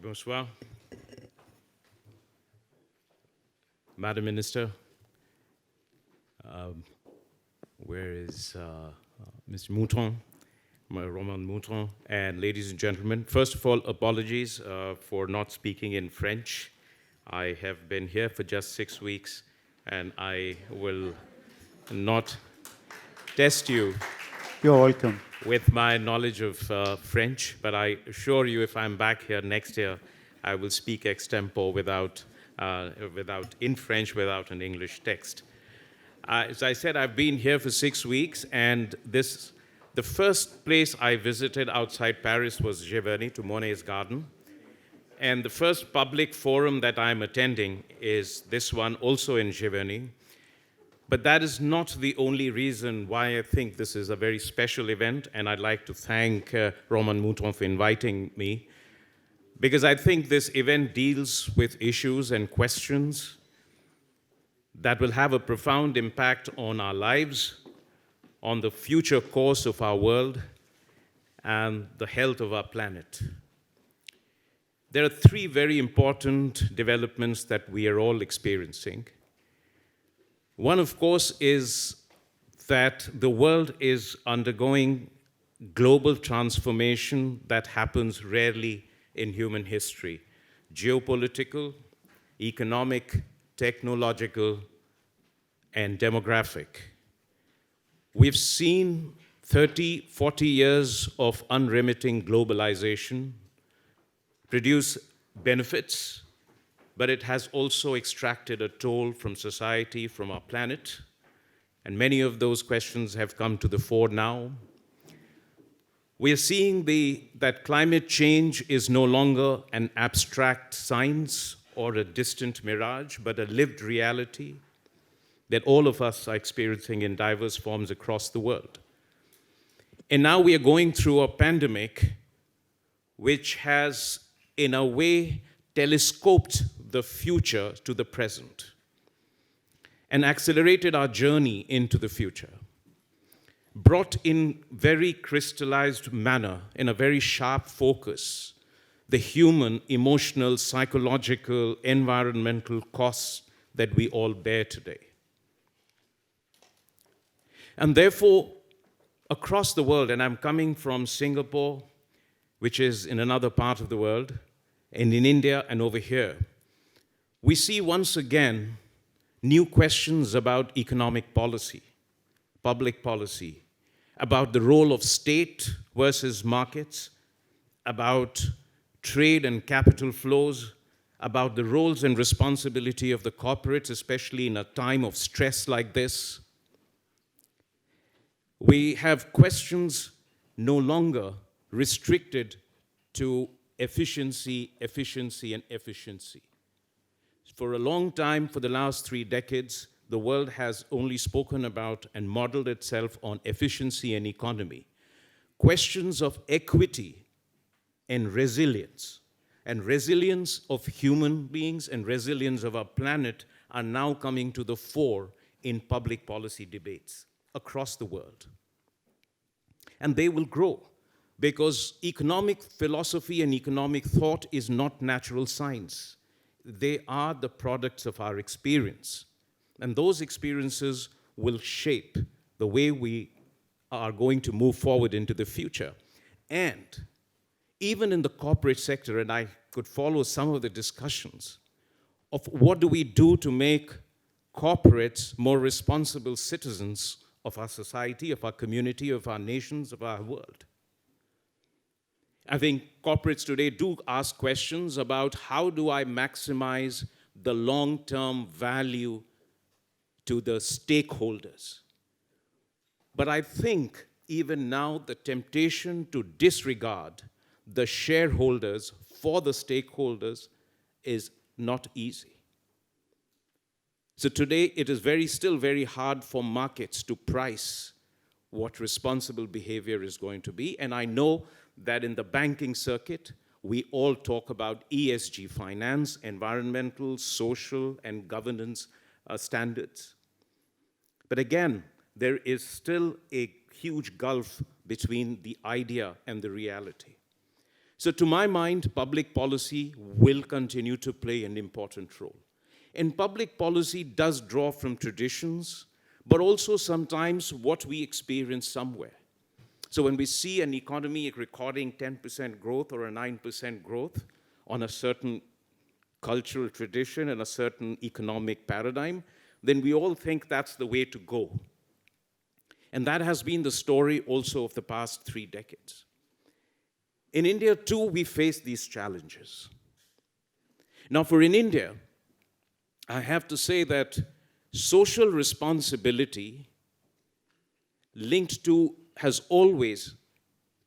Bonsoir. Madam Minister, where is Mr. Mouton, Roman Mouton, and ladies and gentlemen. First of all, apologies for not speaking in French. I have been here for just 6 weeks, and I will not test you. You're welcome. With my knowledge of French, but I assure you if I'm back here next year, I will speak extempore without in French, without an English text. As I said, I've been here for 6 weeks, and the first place I visited outside Paris was Giverny, to Monet's garden. And the first public forum that I'm attending is this one, also in Giverny. But that is not the only reason why I think this is a very special event, and I'd like to thank Roman Mouton for inviting me, because I think this event deals with issues and questions that will have a profound impact on our lives, on the future course of our world, and the health of our planet. There are 3 very important developments that we are all experiencing. One, of course, is that the world is undergoing global transformation that happens rarely in human history. Geopolitical, economic, technological, and demographic. We've seen 30, 40 years of unremitting globalization produce benefits, but it has also extracted a toll from society, from our planet, and many of those questions have come to the fore now. We are seeing that climate change is no longer an abstract science or a distant mirage, but a lived reality that all of us are experiencing in diverse forms across the world. And now we are going through a pandemic which has, in a way, telescoped the future to the present and accelerated our journey into the future, brought in very crystallized manner, in a very sharp focus, the human, emotional, psychological, environmental costs that we all bear today. And therefore, across the world, and I'm coming from Singapore, which is in another part of the world, and in India and over here, we see once again new questions about economic policy, public policy, about the role of state versus markets, about trade and capital flows, about the roles and responsibility of the corporates, especially in a time of stress like this. We have questions no longer restricted to efficiency, and efficiency. For a long time, for the last 3 decades, the world has only spoken about and modeled itself on efficiency and economy. Questions of equity and resilience of human beings and resilience of our planet are now coming to the fore in public policy debates across the world. And they will grow, because economic philosophy and economic thought is not natural science. They are the products of our experience. And those experiences will shape the way we are going to move forward into the future. And even in the corporate sector, and I could follow some of the discussions of what do we do to make corporates more responsible citizens of our society, of our community, of our nations, of our world. I think corporates today do ask questions about how do I maximize the long-term value to the stakeholders. But I think even now the temptation to disregard the shareholders for the stakeholders is not easy. So today it is still very hard for markets to price what responsible behavior is going to be. And I know that in the banking circuit, we all talk about ESG finance, environmental, social, and governance standards. But again, there is still a huge gulf between the idea and the reality. So to my mind, public policy will continue to play an important role. And public policy does draw from traditions, but also sometimes what we experience somewhere. So when we see an economy recording 10% growth or a 9% growth on a certain cultural tradition and a certain economic paradigm, then we all think that's the way to go. And that has been the story also of the past 3 decades. In India, too, we face these challenges. Now, in India, I have to say that social responsibility has always,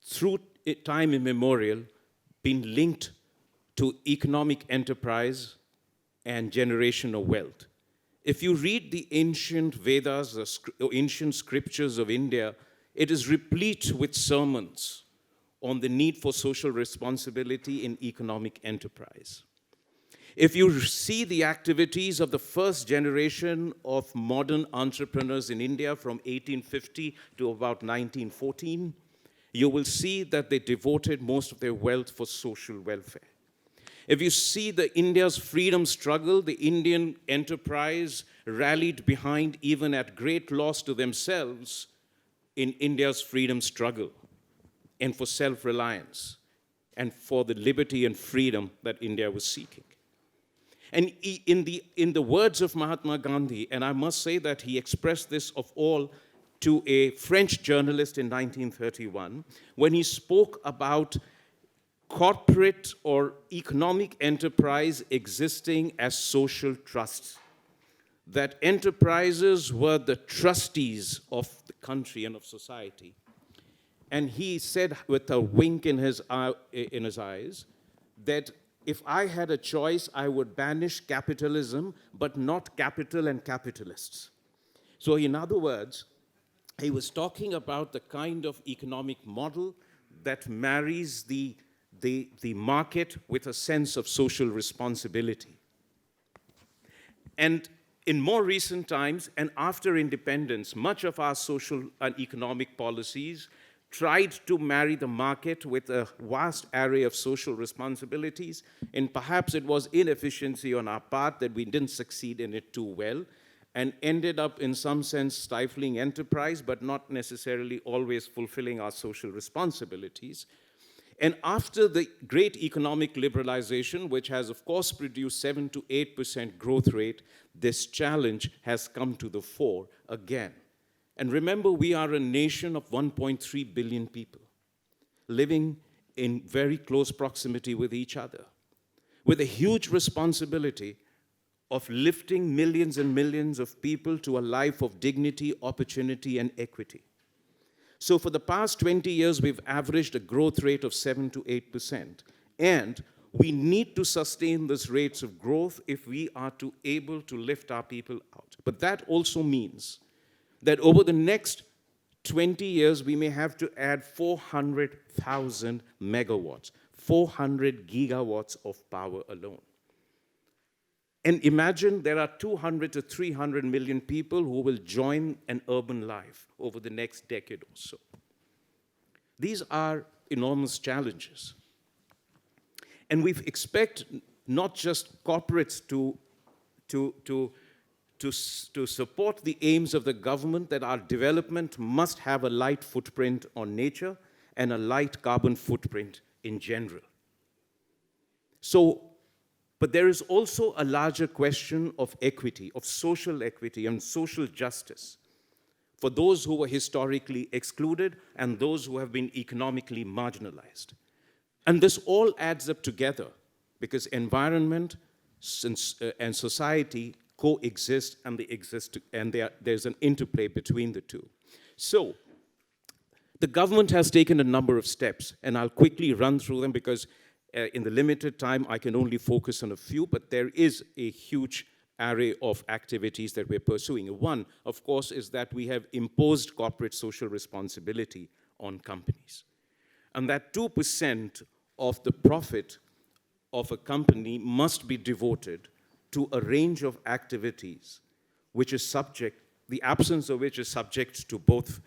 through time immemorial, been linked to economic enterprise and generation of wealth. If you read the ancient Vedas, the ancient scriptures of India, it is replete with sermons on the need for social responsibility in economic enterprise. If you see the activities of the first generation of modern entrepreneurs in India from 1850 to about 1914, you will see that they devoted most of their wealth for social welfare. If you see India's freedom struggle, the Indian enterprise rallied behind, even at great loss to themselves, in India's freedom struggle and for self-reliance and for the liberty and freedom that India was seeking. And in the words of Mahatma Gandhi, and I must say that he expressed this of all to a French journalist in 1931, when he spoke about corporate or economic enterprise existing as social trusts, that enterprises were the trustees of the country and of society. And he said with a wink in his eyes that if I had a choice, I would banish capitalism, but not capital and capitalists. So in other words, he was talking about the kind of economic model that marries the market with a sense of social responsibility. And in more recent times, and after independence, much of our social and economic policies tried to marry the market with a vast array of social responsibilities, and perhaps it was inefficiency on our part that we didn't succeed in it too well, and ended up in some sense stifling enterprise, but not necessarily always fulfilling our social responsibilities. And after the great economic liberalization, which has of course produced 7 to 8% growth rate, this challenge has come to the fore again. And remember, we are a nation of 1.3 billion people living in very close proximity with each other, with a huge responsibility of lifting millions and millions of people to a life of dignity, opportunity, and equity. So for the past 20 years, we've averaged a growth rate of 7 to 8%. And we need to sustain these rates of growth if we are able to lift our people out. But that also means that over the next 20 years, we may have to add 400,000 megawatts, 400 gigawatts of power alone. And imagine there are 200 to 300 million people who will join an urban life over the next decade or so. These are enormous challenges. And we expect not just corporates to support the aims of the government, that our development must have a light footprint on nature and a light carbon footprint in general. But there is also a larger question of equity, of social equity and social justice for those who were historically excluded and those who have been economically marginalized. And this all adds up together because environment and society coexist, and there's an interplay between the two. So the government has taken a number of steps, and I'll quickly run through them because in the limited time, I can only focus on a few, but there is a huge array of activities that we're pursuing. One, of course, is that we have imposed corporate social responsibility on companies. And that 2% of the profit of a company must be devoted to a range of activities which is the absence of which is subject to both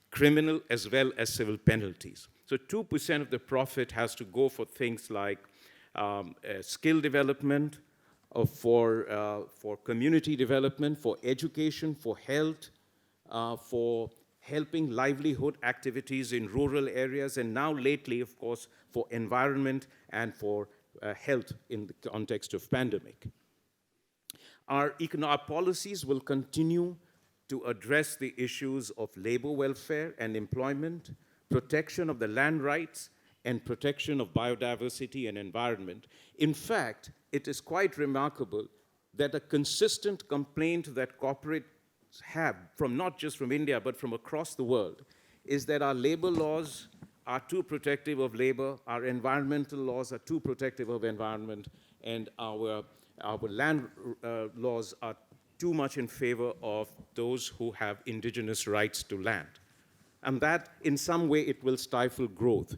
criminal as well as civil penalties. So 2% of the profit has to go for things like skill development, for community development, for education, for health, for helping livelihood activities in rural areas, and now lately, of course, for environment and for health in the context of pandemic. Our policies will continue to address the issues of labor welfare and employment, protection of the land rights, and protection of biodiversity and environment. In fact, it is quite remarkable that a consistent complaint that corporates have, from not just from India, but from across the world, is that our labor laws are too protective of labor, our environmental laws are too protective of environment, and our land laws are too much in favor of those who have indigenous rights to land. And that, in some way, it will stifle growth.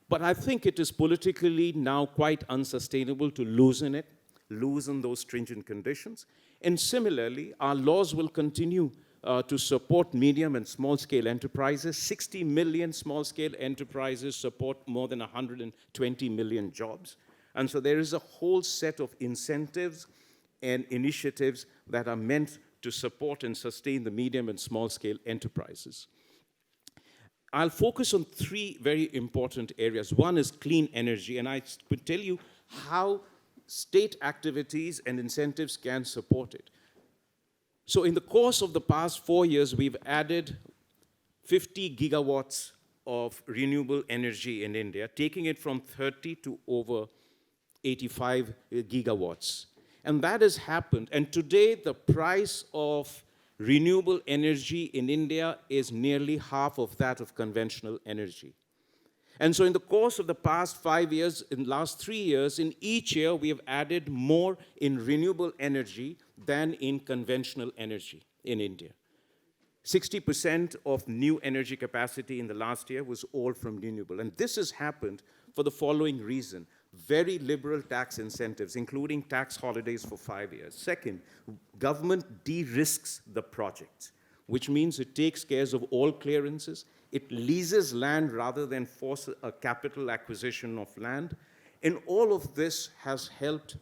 But I think it is politically now quite unsustainable to loosen those stringent conditions. And similarly, our laws will continue to support medium and small-scale enterprises. 60 million small-scale enterprises support more than 120 million jobs. And so there is a whole set of incentives and initiatives that are meant to support and sustain the medium and small-scale enterprises. I'll focus on three very important areas. One is clean energy, and I will tell you how state activities and incentives can support it. So in the course of the past 4 years, we've added 50 gigawatts of renewable energy in India, taking it from 30 to over 85 gigawatts. And that has happened. And today, the price of renewable energy in India is nearly half of that of conventional energy. And so in the course of the past 5 years, in the last 3 years, in each year, we have added more in renewable energy than in conventional energy in India. 60% of new energy capacity in the last year was all from renewable. And this has happened for the following reason. Very liberal tax incentives, including tax holidays for 5 years. Second, government de-risks the project, which means it takes care of all clearances. It leases land rather than force a capital acquisition of land. And all of this has helped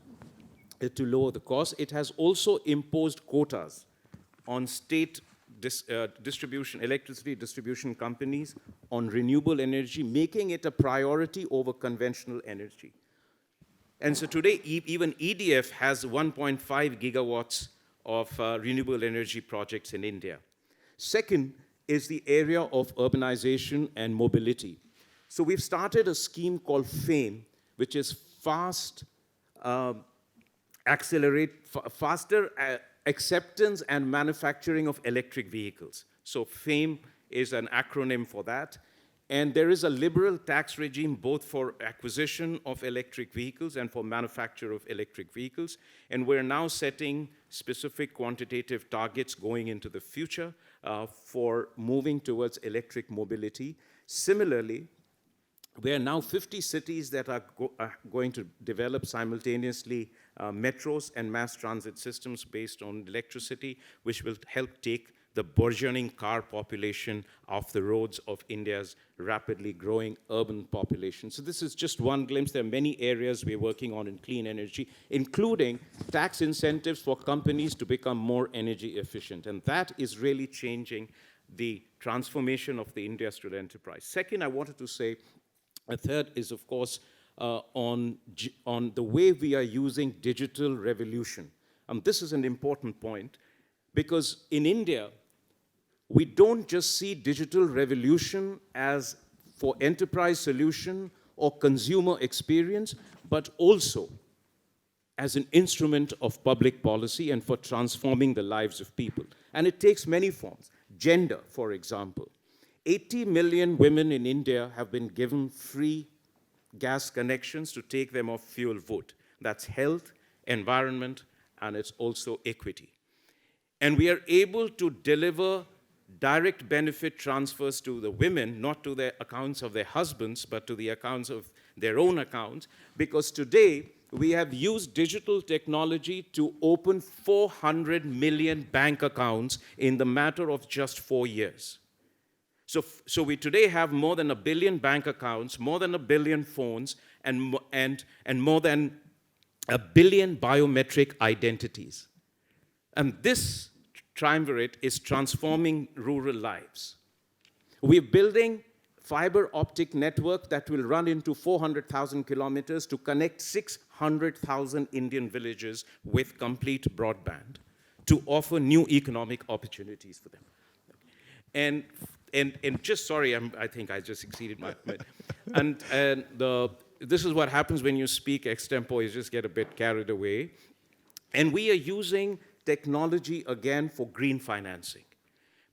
to lower the cost. It has also imposed quotas on state electricity distribution companies on renewable energy, making it a priority over conventional energy. And so today, even EDF has 1.5 gigawatts of renewable energy projects in India. Second is the area of urbanization and mobility. So we've started a scheme called FAME, which is faster acceptance and manufacturing of electric vehicles. So FAME is an acronym for that. And there is a liberal tax regime both for acquisition of electric vehicles and for manufacture of electric vehicles. And we're now setting specific quantitative targets going into the future for moving towards electric mobility. Similarly, there are now 50 cities that are going to develop simultaneously metros and mass transit systems based on electricity, which will help take the burgeoning car population off the roads of India's rapidly growing urban population. So this is just one glimpse. There are many areas we're working on in clean energy, including tax incentives for companies to become more energy efficient. And that is really changing the transformation of the industrial enterprise. Second, I wanted to say, a third is, of course, on the way we are using digital revolution. This is an important point, because in India, we don't just see digital revolution as for enterprise solution or consumer experience, but also as an instrument of public policy and for transforming the lives of people. And it takes many forms. Gender, for example. 80 million women in India have been given free gas connections to take them off fuel wood. That's health, environment, and it's also equity. And we are able to deliver direct benefit transfers to the women, not to the accounts of their husbands, but to the accounts of their own accounts, because today we have used digital technology to open 400 million bank accounts in the matter of just 4 years. So we today have more than 1 billion bank accounts, more than 1 billion phones, and more than 1 billion biometric identities. And this triumvirate is transforming rural lives. We're building fiber optic network that will run into 400,000 kilometers to connect 600,000 Indian villages with complete broadband to offer new economic opportunities for them. And just, sorry, I think I just exceeded my, this is what happens when you speak extempore, you just get a bit carried away. And we are using technology again for green financing,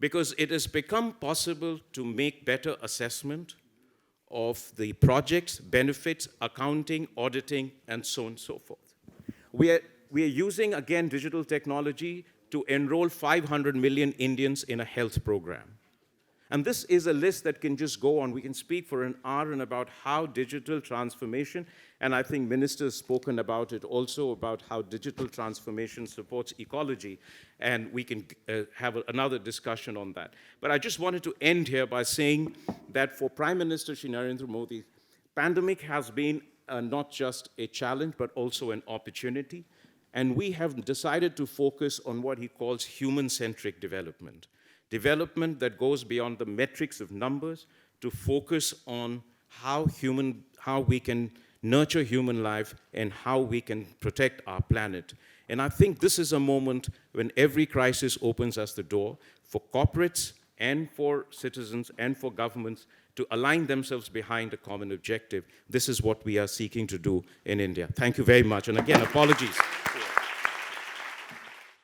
because it has become possible to make better assessment of the project's benefits, accounting, auditing, and so on and so forth. We are using, again, digital technology to enroll 500 million Indians in a health program. And this is a list that can just go on. We can speak for an hour and about how digital transformation, and I think Minister's spoken about it also, about how digital transformation supports ecology, and we can have another discussion on that. But I just wanted to end here by saying that for Prime Minister Shri Narendra Modi, pandemic has been not just a challenge, but also an opportunity. And we have decided to focus on what he calls human-centric development. Development that goes beyond the metrics of numbers to focus on how we can nurture human life and how we can protect our planet. And I think this is a moment when every crisis opens us the door for corporates and for citizens and for governments to align themselves behind a common objective. This is what we are seeking to do in India. Thank you very much. And again, apologies.